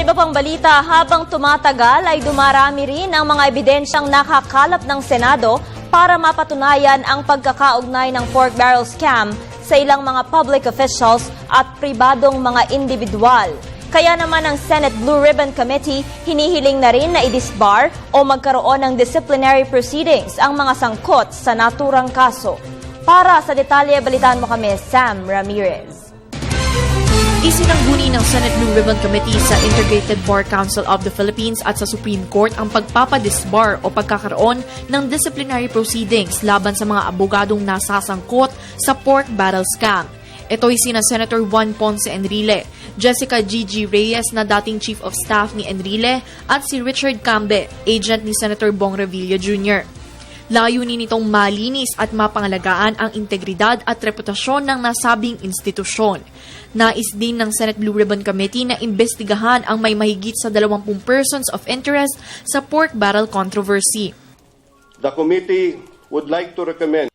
iba pang balita, habang tumatagal ay dumarami rin ang mga ebidensyang nakakalap ng Senado para mapatunayan ang pagkakaugnay ng pork barrel scam sa ilang mga public officials at pribadong mga individual. Kaya naman ang Senate Blue Ribbon Committee hinihiling na rin na i-disbar o magkaroon ng disciplinary proceedings ang mga sangkot sa naturang kaso. Para sa detalye, balitaan mo kami, Sam Ramirez. Isinangguni ng Senate Blue Ribbon Committee sa Integrated Bar Council of the Philippines at sa Supreme Court ang pagpapadisbar o pagkakaroon ng disciplinary proceedings laban sa mga abogadong nasasangkot sa pork barrel scam. Ito'y sina Senator Juan Ponce Enrile, Jessica Gigi Reyes na dating Chief of Staff ni Enrile at si Richard Cambe, agent ni Senator Bong Revilla Jr. Layunin nitong malinis at mapangalagaan ang integridad at reputasyon ng nasabing institusyon. Nais din ng Senate Blue Ribbon Committee na imbestigahan ang may mahigit sa 20 persons of interest sa pork barrel controversy. The committee would like to recommend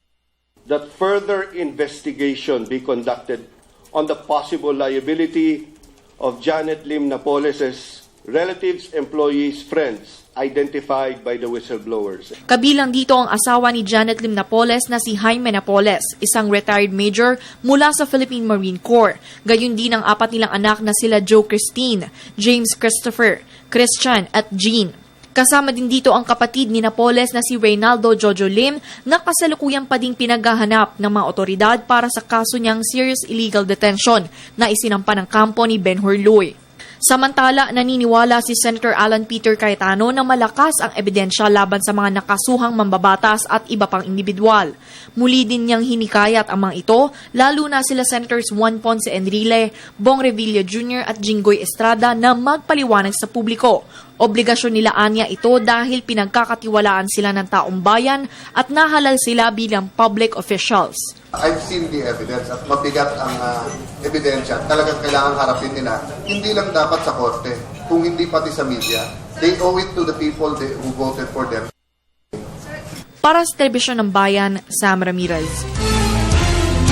that further investigation be conducted on the possible liability of Janet Lim Napoles' relatives, employees, friends, identified by the whistleblowers. Kabilang dito ang asawa ni Janet Lim Napoles na si Jaime Napoles, isang retired major mula sa Philippine Marine Corps. Gayon din ang 4 nilang anak na sila Joe Christine, James Christopher, Christian at Jean. Kasama din dito ang kapatid ni Napoles na si Reynaldo Jojo Lim na kasalukuyan pa ding pinaghahanap ng mga otoridad para sa kaso niyang serious illegal detention na isinampa ng kampo ni Ben Horloy. Samantala, naniniwala si Senator Alan Peter Cayetano na malakas ang ebidensya laban sa mga nakasuhang mambabatas at iba pang individual. Muli din niyang hinikayat ang mga ito, lalo na sila Senators Juan Ponce Enrile, Bong Revilla Jr. at Jinggoy Estrada na magpaliwanag sa publiko. Obligasyon nila anya ito dahil pinagkakatiwalaan sila ng taong bayan at nahalal sila bilang public officials. I've seen the evidence at mabigat ang ebidensya. Talagang kailangan harapin nila. Hindi lang dapat sa korte, kung hindi pati sa media. They owe it to the people who voted for them. Para sa Telebisyon ng Bayan, Sam Ramirez.